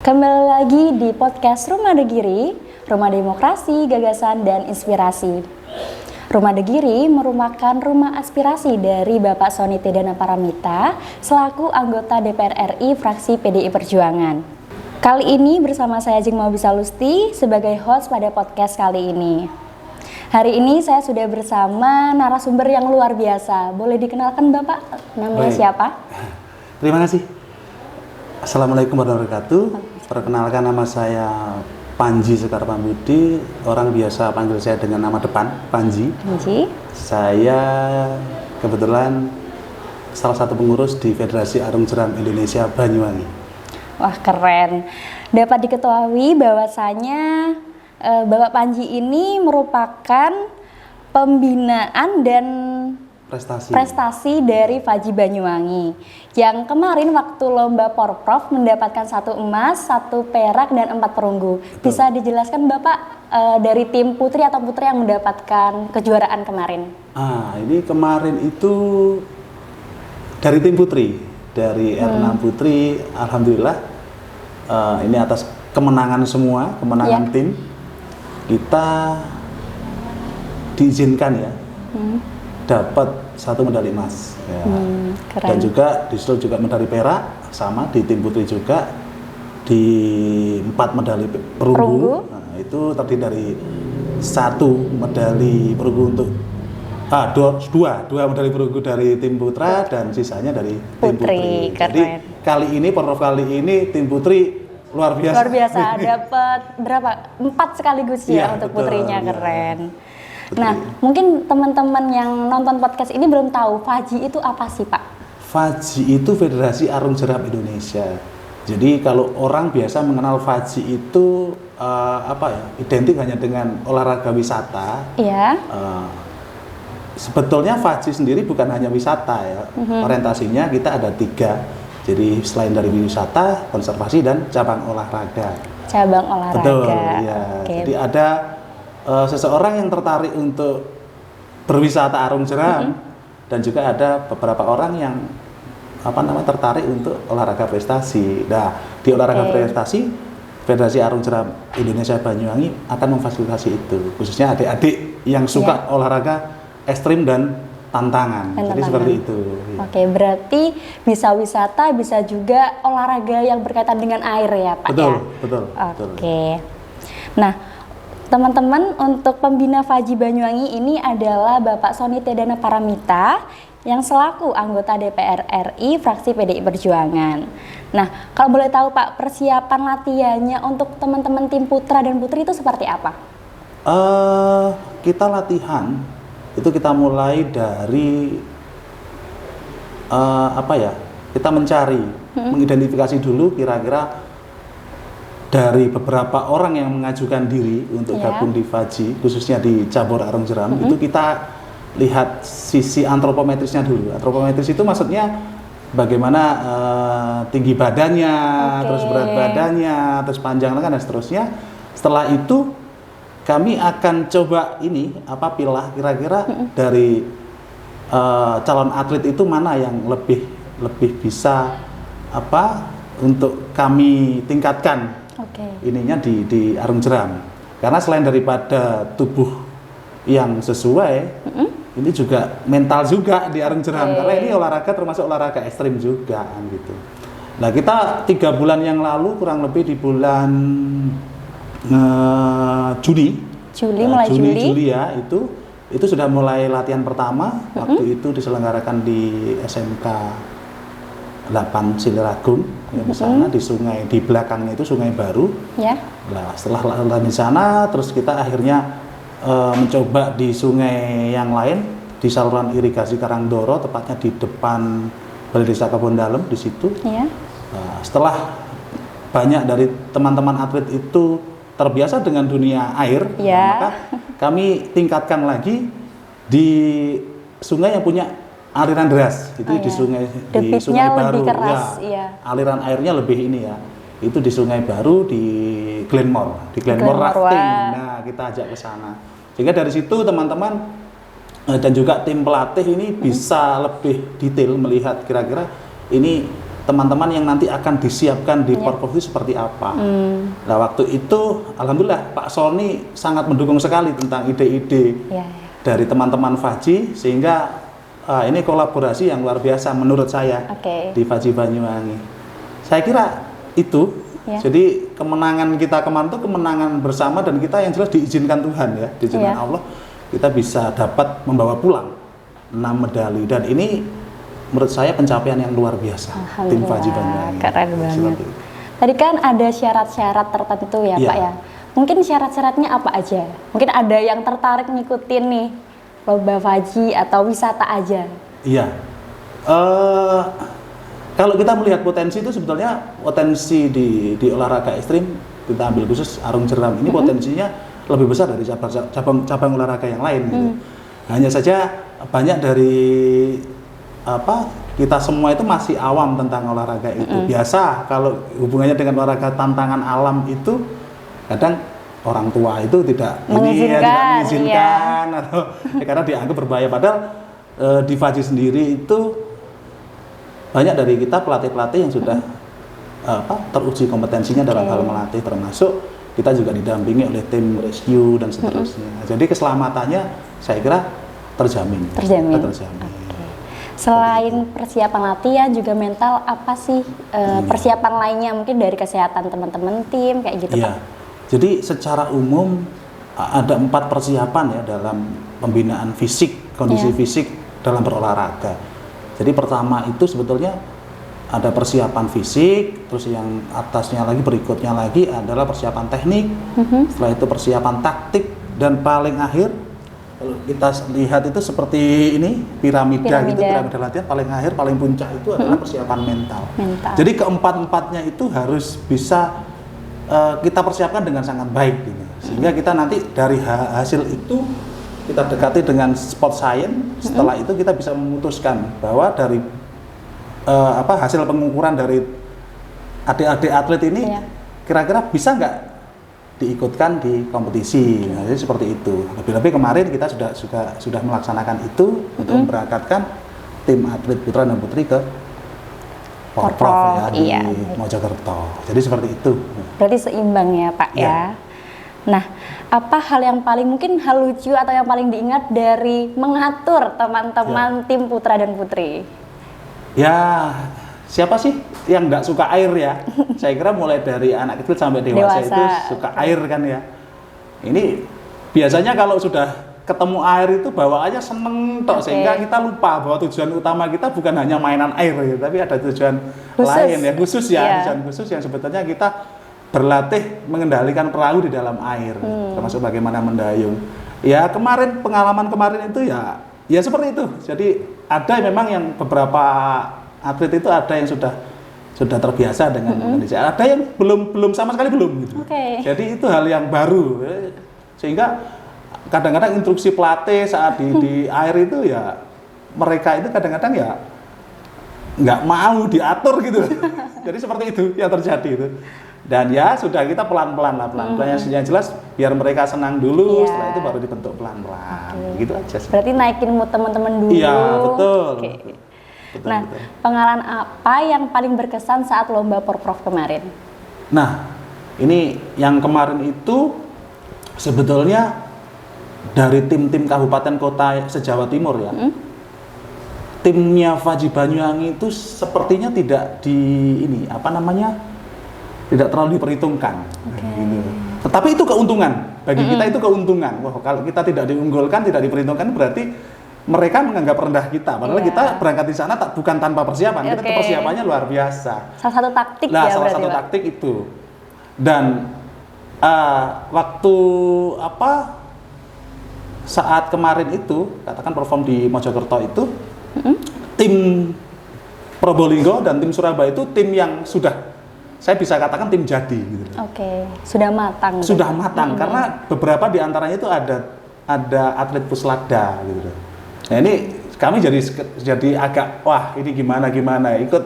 Kembali lagi di podcast Rumah Degiri, Rumah Demokrasi, Gagasan, dan Inspirasi. Rumah Degiri merupakan rumah aspirasi dari Bapak Sony Tedana Paramita selaku anggota DPR RI fraksi PDI Perjuangan. Kali ini bersama saya Jeng Mawbisa Lusti sebagai host pada podcast kali ini. Hari ini saya sudah bersama narasumber yang luar biasa. Boleh dikenalkan Bapak? Namanya siapa? Terima kasih. Assalamualaikum warahmatullahi wabarakatuh. Perkenalkan, nama saya Panji Sekar Pambudi. Orang biasa panggil saya dengan nama depan, Panji. Saya kebetulan salah satu pengurus di Federasi Arung Jeram Indonesia Banyuwangi. Wah, keren. Dapat diketahui bahwasanya Bapak Panji ini merupakan pembinaan dan prestasi dari Faji Banyuwangi yang kemarin waktu lomba Porprov mendapatkan 1 emas, 1 perak, dan 4 perunggu. Bisa dijelaskan Bapak dari tim putri atau putri yang mendapatkan kejuaraan kemarin? Ini kemarin itu dari tim putri, dari R6 Putri. Alhamdulillah ini atas kemenangan semua, kemenangan tim, kita diizinkan ya dapat 1 medali emas ya. Dan juga disitu juga medali perak, sama di tim putri juga di 4 medali perunggu. Nah, itu terdiri dari 1 medali perunggu untuk dua medali perunggu dari tim putra dan sisanya dari tim putri. Jadi kali ini Porprov kali ini tim putri luar biasa. Luar biasa, dapat berapa? 4 sekaligus ya untuk betul, putrinya, keren. Nah, mungkin teman-teman yang nonton podcast ini belum tahu Faji itu apa sih, Pak? Faji itu Federasi Arung Jeram Indonesia. Jadi kalau orang biasa mengenal Faji itu identik hanya dengan olahraga wisata. Iya. Sebetulnya Faji sendiri bukan hanya wisata ya. Orientasinya kita ada 3. Jadi selain dari wisata, konservasi, dan cabang olahraga. Cabang olahraga. Betul, ya. Jadi ada seseorang yang tertarik untuk berwisata arung jeram dan juga ada beberapa orang yang tertarik untuk olahraga prestasi. Nah, di olahraga prestasi Federasi Arung Jeram Indonesia Banyuwangi akan memfasilitasi itu, khususnya adik-adik yang suka olahraga ekstrim dan tantangan. Jadi seperti itu. Oke, berarti bisa wisata, bisa juga olahraga yang berkaitan dengan air ya, Pak? Betul. Oke. Nah, teman-teman, untuk pembina Faji Banyuwangi ini adalah Bapak Sony Tedana Paramita yang selaku anggota DPR RI fraksi PDI Perjuangan. Nah, kalau boleh tahu Pak, persiapan latihannya untuk teman-teman tim putra dan putri itu seperti apa? Kita latihan itu kita mulai dari kita mencari, mengidentifikasi dulu kira-kira dari beberapa orang yang mengajukan diri untuk gabung di Faji, khususnya di cabur arung jeram, itu kita lihat sisi antropometrisnya dulu. Antropometris itu maksudnya bagaimana tinggi badannya, terus berat badannya, terus panjang lengan dan seterusnya. Setelah itu kami akan coba pilah kira-kira dari calon atlet itu mana yang lebih bisa untuk kami tingkatkan ininya di arung jeram. Karena selain daripada tubuh yang sesuai, ini juga mental juga di arung jeram. Karena ini olahraga termasuk olahraga ekstrim juga gitu. Nah, kita 3 bulan yang lalu, kurang lebih di bulan Juli ya, itu sudah mulai latihan pertama. Waktu itu diselenggarakan di SMK 8 Siliragung di sana, di sungai, di belakangnya itu Sungai Baru. Nah, setelah latihan di sana, terus kita akhirnya mencoba di sungai yang lain, di saluran irigasi Karangdoro, tepatnya di depan Balai Desa Kebon Dalem di situ. Nah, setelah banyak dari teman-teman atlet itu terbiasa dengan dunia air, maka kami tingkatkan lagi di sungai yang punya aliran deras, itu di Sungai Baru. Aliran airnya lebih ini ya. Itu di Sungai Baru, di Glenmore rafting. Nah, kita ajak ke sana. Sehingga dari situ teman-teman dan juga tim pelatih ini bisa lebih detail melihat kira-kira ini teman-teman yang nanti akan disiapkan di Porprov itu seperti apa. Nah waktu itu alhamdulillah Pak Sony sangat mendukung sekali tentang ide-ide dari teman-teman FAJI, sehingga ini kolaborasi yang luar biasa menurut saya di FAJI Banyuwangi. Saya kira itu, jadi kemenangan kita kemarin itu kemenangan bersama, dan kita yang jelas diizinkan Tuhan ya, diizinkan Allah, kita bisa dapat membawa pulang 6 medali, dan ini menurut saya pencapaian yang luar biasa tim FAJI Banyuwangi. Keren banget. Tadi kan ada syarat-syarat tertentu ya Pak ya. Mungkin syarat-syaratnya apa aja? Mungkin ada yang tertarik ngikutin nih lomba FAJI atau wisata aja. Iya. Kalau kita melihat potensi itu, sebetulnya potensi di olahraga ekstrim, kita ambil khusus arung jeram ini potensinya lebih besar dari cabang olahraga yang lain. Gitu. Hanya saja banyak dari kita semua itu masih awam tentang olahraga itu. Biasa kalau hubungannya dengan olahraga tantangan alam itu kadang orang tua itu tidak mengizinkan atau karena dianggap berbahaya. Padahal di FAJI sendiri itu banyak dari kita pelatih-pelatih yang sudah teruji kompetensinya dalam hal melatih, termasuk kita juga didampingi oleh tim rescue dan seterusnya. Jadi keselamatannya saya kira terjamin. Selain persiapan latihan, juga mental, apa sih persiapan lainnya mungkin dari kesehatan teman-teman tim kayak gitu Pak? Jadi secara umum ada 4 persiapan ya dalam pembinaan fisik, kondisi fisik dalam berolahraga. Jadi pertama itu sebetulnya ada persiapan fisik, terus yang atasnya lagi, berikutnya lagi adalah persiapan teknik, setelah itu persiapan taktik, dan paling akhir kalau kita lihat itu seperti ini piramida gitu, piramida latihan, paling akhir, paling puncak itu adalah persiapan mental. Jadi keempat-empatnya itu harus bisa kita persiapkan dengan sangat baik gitu. Sehingga kita nanti dari hasil itu kita dekati dengan sport science, setelah itu kita bisa memutuskan bahwa dari hasil pengukuran dari adik-adik atlet ini kira-kira bisa nggak diikutkan di kompetisi. Nah, jadi seperti itu. Lebih-lebih kemarin kita sudah melaksanakan itu untuk memberangkatkan tim atlet putra dan putri ke Porprov ya, di Mojokerto. Jadi seperti itu. Berarti seimbang ya Pak ya. Nah, apa hal yang paling mungkin hal lucu atau yang paling diingat dari mengatur teman-teman tim putra dan putri? Ya, siapa sih yang nggak suka air ya? Saya kira mulai dari anak kecil sampai dewasa itu suka air kan ya. Ini biasanya kalau sudah ketemu air itu bawaannya seneng tok, sehingga kita lupa bahwa tujuan utama kita bukan hanya mainan air ya, tapi ada tujuan lain ya, khusus ya, tujuan khusus yang sebetulnya kita berlatih mengendalikan perahu di dalam air, termasuk bagaimana mendayung. Ya pengalaman kemarin itu ya seperti itu. Jadi ada memang yang beberapa atlet itu ada yang sudah terbiasa dengan kondisi, ada yang belum sama sekali belum gitu. Jadi itu hal yang baru, sehingga kadang-kadang instruksi pelatih saat di air itu ya mereka itu kadang-kadang ya nggak mau diatur gitu. Jadi seperti itu yang terjadi itu. Dan ya sudah kita pelan-pelan yang jelas biar mereka senang dulu, setelah itu baru dibentuk pelan-pelan. Gitu aja sih. Berarti naikin mood teman-teman dulu. Iya, betul. Betul. Pengalaman apa yang paling berkesan saat lomba Porprov kemarin? Nah, ini yang kemarin itu sebetulnya dari tim-tim kabupaten kota se-Jawa Timur ya. Timnya FAJI Banyuwangi itu sepertinya tidak tidak terlalu diperhitungkan. Gitu. Tetapi itu keuntungan bagi kita, itu keuntungan. Wah, kalau kita tidak diunggulkan, tidak diperhitungkan, berarti mereka menganggap rendah kita. Padahal kita berangkat di sana bukan tanpa persiapan, kita persiapannya luar biasa. Salah satu taktik salah satu taktik itu. Dan waktu saat kemarin itu, katakan perform di Mojokerto itu, tim Probolinggo dan tim Surabaya itu tim yang sudah, saya bisa katakan tim jadi gitu. Sudah matang. Sudah matang karena beberapa di antaranya itu ada atlet Puslagda gitu. Nah ini kami jadi agak ini gimana ikut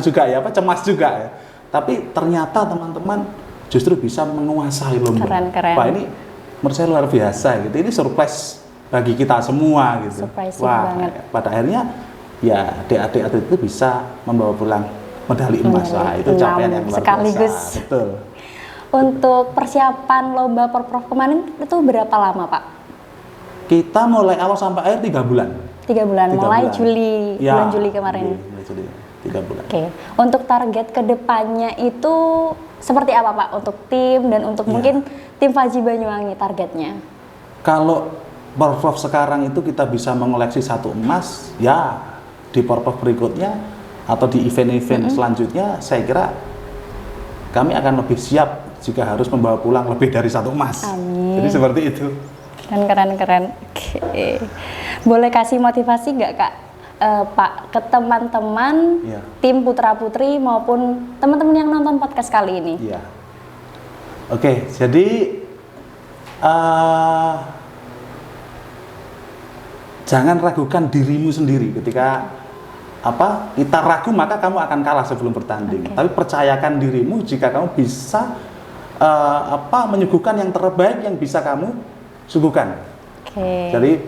juga ya, cemas juga ya. Tapi ternyata teman-teman justru bisa menguasai lomba. Keren. Wah, ini menurut saya luar biasa gitu. Ini surprise bagi kita semua gitu. Wah, banget. Pada akhirnya ya adik-adik atlet itu bisa membawa pulang medali emas. Nah, itu capaian yang luar sekaligus. biasa. Betul. Untuk persiapan lomba Porprov kemarin itu berapa lama, Pak? Kita mulai awal sampai akhir 3 bulan. 3 bulan, 3 mulai bulan. Juli, Ya, bulan Juli kemarin. Mulai Juli, 3 bulan. Oke, untuk target kedepannya itu seperti apa, Pak? Untuk tim dan untuk mungkin tim Fajri Banyuwangi targetnya? Kalau Porprov sekarang itu kita bisa mengoleksi 1 emas, ya di Porprov berikutnya atau di event-event selanjutnya, saya kira kami akan lebih siap jika harus membawa pulang lebih dari 1 emas. Amin. Jadi seperti itu. Keren. Oke. Boleh kasih motivasi nggak, Kak, Pak, ke teman-teman tim Putra Putri maupun teman-teman yang nonton podcast kali ini? Iya. Oke, jadi jangan ragukan dirimu sendiri ketika kita ragu, maka kamu akan kalah sebelum bertanding. Tapi percayakan dirimu jika kamu bisa menyuguhkan yang terbaik yang bisa kamu suguhkan. Jadi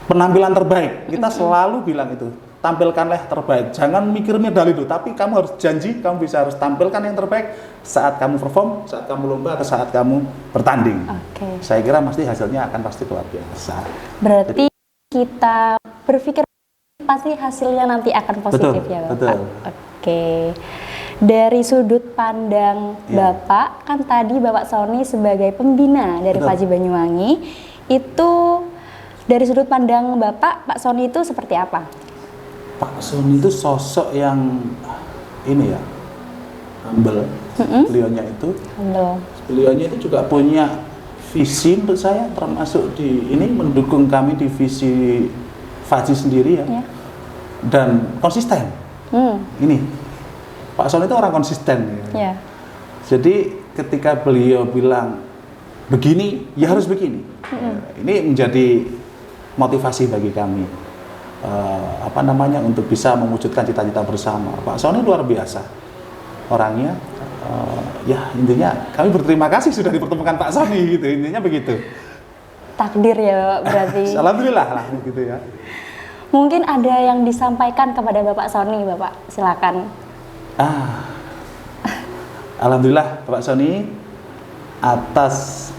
penampilan terbaik, kita selalu bilang itu, tampilkanlah terbaik. Jangan mikir medali itu, tapi kamu harus janji, kamu harus tampilkan yang terbaik saat kamu perform, saat kamu lomba, atau saat kamu bertanding. Saya kira hasilnya akan pasti luar biasa. Berarti kita berpikir pasti hasilnya nanti akan positif, ya Bapak? Betul. Oke. Dari sudut pandang Bapak, kan tadi Bapak Sony sebagai pembina dari Fajri Banyuwangi, itu dari sudut pandang Bapak, Pak Sony itu seperti apa? Pak Sony itu sosok yang ini ya, humble. Beliaunya itu juga punya visi untuk saya, termasuk mendukung kami di visi Fajri sendiri ya. Dan konsisten. Ini Pak Sony itu orang konsisten ya. Jadi ketika beliau bilang begini, ya harus begini. Ini menjadi motivasi bagi kami. Untuk bisa mewujudkan cita-cita bersama. Pak Sony luar biasa orangnya. Intinya kami berterima kasih sudah dipertemukan Pak Sony gitu. Intinya begitu. Takdir ya berarti. Alhamdulillah lah gitu ya. Mungkin ada yang disampaikan kepada Bapak Sony, Bapak silakan. Alhamdulillah Pak Sony atas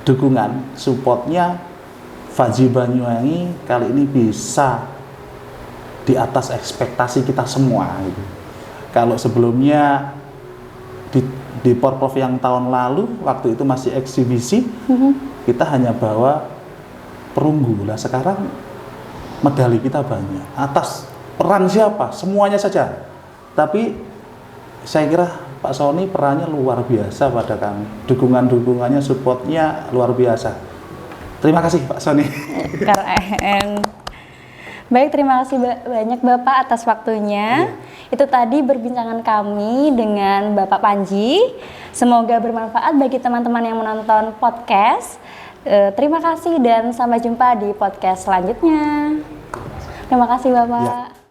dukungan, supportnya Fajri Banyuwangi kali ini bisa di atas ekspektasi kita semua gitu. Kalau sebelumnya di Porprov yang tahun lalu, waktu itu masih eksibisi, kita hanya bawa perunggu. Lah sekarang medali kita banyak. Atas peran siapa? Semuanya saja. Tapi saya kira Pak Sony perannya luar biasa pada kami. Dukungannya, supportnya luar biasa. Terima kasih Pak Sony. Keren. Baik, terima kasih banyak Bapak atas waktunya. Itu tadi perbincangan kami dengan Bapak Panji. Semoga bermanfaat bagi teman-teman yang menonton podcast. Terima kasih dan sampai jumpa di podcast selanjutnya. Terima kasih Bapak.